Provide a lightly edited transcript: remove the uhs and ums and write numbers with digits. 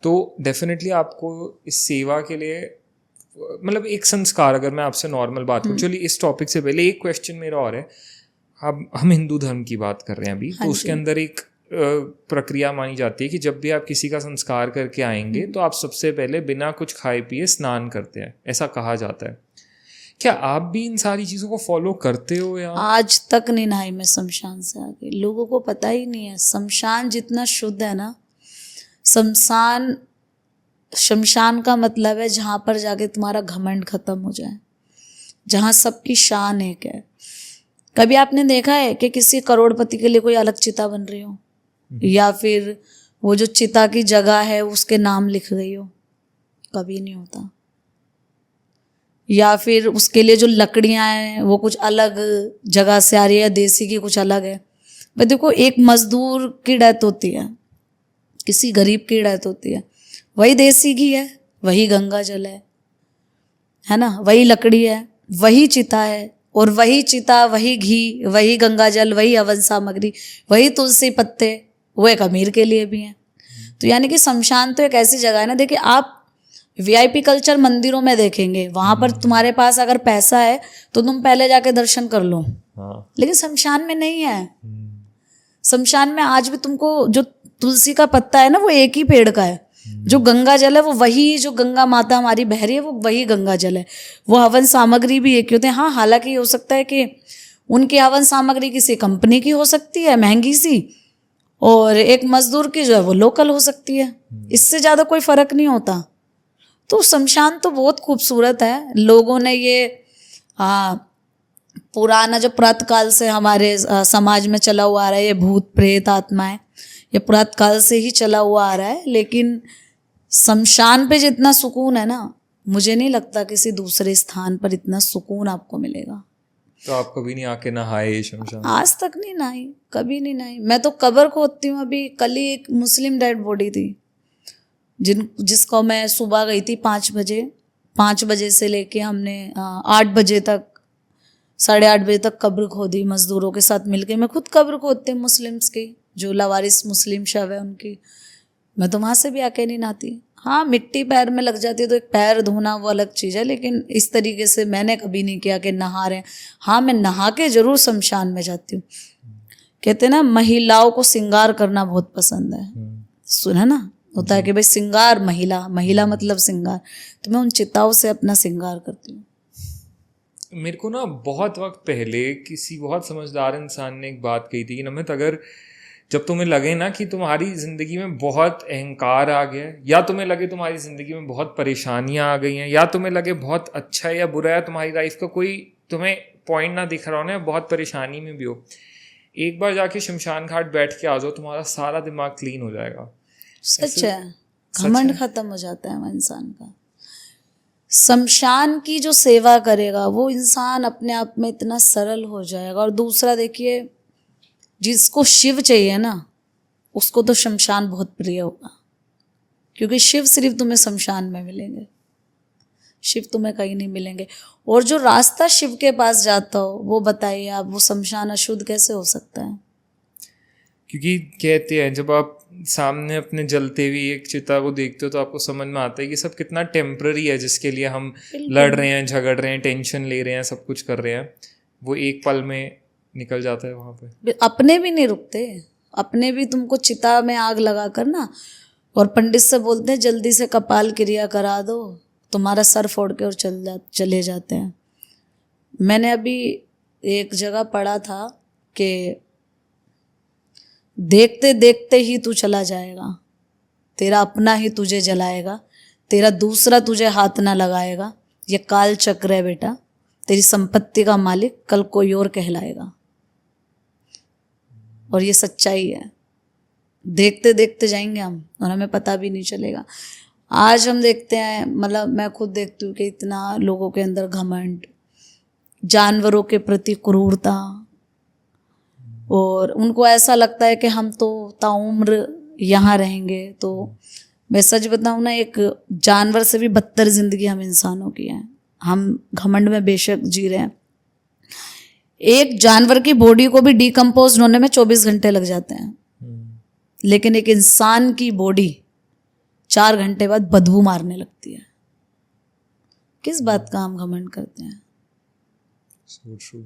तो डेफिनेटली आपको इस सेवा के लिए मतलब एक संस्कार, अगर मैं आपसे नॉर्मल बात करूँ, चलिए इस टॉपिक से पहले एक क्वेश्चन मेरा और है। अब हम हिंदू धर्म की बात कर रहे हैं अभी, हाँ तो उसके अंदर एक प्रक्रिया मानी जाती है कि जब भी आप किसी का संस्कार करके आएंगे तो आप सबसे पहले बिना कुछ खाए पिए स्नान करते हैं, ऐसा कहा जाता है। क्या आप भी इन सारी चीज़ों को फॉलो करते हो? या आज तक नहीं नहाई मैं शमशान से आके, लोगों को पता ही नहीं है। शमशान जितना शुद्ध है ना, शमशान का मतलब है जहाँ पर जाके तुम्हारा घमंड खत्म हो जाए, जहाँ सबकी शान एक है। कभी आपने देखा है कि किसी करोड़पति के लिए कोई अलग चिता बन रही हो, या फिर वो जो चिता की जगह है उसके नाम लिख गई हो? कभी नहीं होता। या फिर उसके लिए जो लकड़ियां हैं वो कुछ अलग जगह से आ रही है, देसी की कुछ अलग है। भाई देखो, एक मजदूर की डेथ होती है, किसी गरीब की डेथ होती है, वही देसी घी है, वही गंगा जल है ना, वही लकड़ी है, वही चिता है, और वही चिता, वही घी, वही गंगा जल, वही हवन सामग्री, वही तुलसी पत्ते, वो एक अमीर के लिए भी है। तो यानी कि शमशान तो एक ऐसी जगह है ना, देखिए आप वीआईपी कल्चर मंदिरों में देखेंगे, वहां पर तुम्हारे पास अगर पैसा है तो तुम पहले जाके दर्शन कर लो, लेकिन शमशान में नहीं है। शमशान में आज भी तुमको जो तुलसी का पत्ता है ना, वो एक ही पेड़ का है। जो गंगा जल है वो वही, जो गंगा माता हमारी बह रही है वो वही गंगा जल है। वो हवन सामग्री भी एक ही होते हैं। हाँ, हालांकि हो सकता है कि उनकी हवन सामग्री किसी कंपनी की हो सकती है महंगी सी, और एक मजदूर की जो है वो लोकल हो सकती है, इससे ज़्यादा कोई फर्क नहीं होता। तो शमशान तो बहुत खूबसूरत है। लोगों ने ये पुराना जो प्रातःकाल से हमारे समाज में चला हुआ आ रहा है, ये भूत प्रेत आत्माएं, ये प्रातःकाल से ही चला हुआ आ रहा है। लेकिन शमशान पे जितना सुकून है ना, मुझे नहीं लगता किसी दूसरे स्थान पर इतना सुकून आपको मिलेगा। तो आप कभी नहीं आके नहाए शमशान? आज तक नहीं नहाई, कभी नहीं नहाई। मैं तो कब्र खोदती हूँ। अभी कल ही एक मुस्लिम डेड बॉडी थी जिसको मैं सुबह गई थी 5 बजे से लेके हमने 8 बजे तक, 8:30 बजे तक कब्र खोदी मजदूरों के साथ मिलके। मैं खुद कब्र खोदती हूँ मुस्लिम्स की, जो लावारिस मुस्लिम शव है उनकी। मैं तो वहाँ से भी आके नहीं नहाती। हाँ, मिट्टी पैर में लग जाती है तो एक पैर धोना वो अलग चीज़ है, लेकिन इस तरीके से मैंने कभी नहीं किया कि नहा रहे हैं। हाँ, मैं नहा के जरूर शमशान में जाती हूँ। कहते हैं ना, महिलाओं को श्रृंगार करना बहुत पसंद है, सुना ना होता है कि भाई श्रृंगार, महिला मतलब श्रृंगार। तो मैं उन चिताओं से अपना श्रृंगार करती हूँ। मेरे को ना बहुत वक्त पहले किसी बहुत समझदार इंसान ने एक बात कही थी कि नमित, अगर जब तुम्हें लगे ना कि तुम्हारी ज़िंदगी में बहुत अहंकार आ गया है, या तुम्हें लगे तुम्हारी ज़िंदगी में बहुत परेशानियां आ गई हैं, या तुम्हें लगे बहुत अच्छा है या बुरा है तुम्हारी लाइफ का, कोई तुम्हें पॉइंट ना दिख रहा हो ना, बहुत परेशानी में भी हो, एक बार जाके शमशान घाट बैठ के आ जाओ, तुम्हारा सारा दिमाग क्लीन हो जाएगा। सच है, घमंड खत्म हो जाता है इंसान का। शमशान की जो सेवा करेगा वो इंसान अपने आप में इतना सरल हो जाएगा। और दूसरा देखिए, जिसको शिव चाहिए ना, उसको तो शमशान बहुत प्रिय होगा, क्योंकि शिव सिर्फ तुम्हें शमशान में मिलेंगे, शिव तुम्हें कहीं नहीं मिलेंगे। और जो रास्ता शिव के पास जाता हो, वो बताइए आप, वो शमशान अशुद्ध कैसे हो सकता है? क्योंकि कहते हैं जब आप सामने अपने जलते हुए एक चिता को देखते हो तो आपको समझ में आता है कि सब कितना टेम्पररी है, जिसके लिए हम लड़ रहे हैं, झगड़ रहे हैं, टेंशन ले रहे हैं, सब कुछ कर रहे हैं, वो एक पल में निकल जाता है वहाँ पे। अपने भी नहीं रुकते, अपने भी तुमको चिता में आग लगा कर ना, और पंडित से बोलते हैं जल्दी से कपाल क्रिया करा दो, तुम्हारा सर फोड़ के और चले जाते हैं। मैंने अभी एक जगह पढ़ा था कि देखते देखते ही तू चला जाएगा, तेरा अपना ही तुझे जलाएगा, तेरा दूसरा तुझे हाथ ना लगाएगा। ये काल चक्र है बेटा, तेरी संपत्ति का मालिक कल कोई और कहलाएगा। और ये सच्चाई है, देखते देखते जाएंगे हम और हमें पता भी नहीं चलेगा। आज हम देखते हैं, मतलब मैं खुद देखती हूँ कि इतना लोगों के अंदर घमंड, जानवरों के प्रति क्रूरता, और उनको ऐसा लगता है कि हम तो ताउम्र यहाँ रहेंगे। तो मैं सच बताऊँ ना, एक जानवर से भी बदतर जिंदगी हम इंसानों की है। हम घमंड में बेशक जी रहे हैं, एक जानवर की बॉडी को भी डिकम्पोज होने में 24 घंटे लग जाते हैं, लेकिन एक इंसान की बॉडी 4 घंटे बाद बदबू मारने लगती है। किस बात का हम घमंड करते हैं? So true.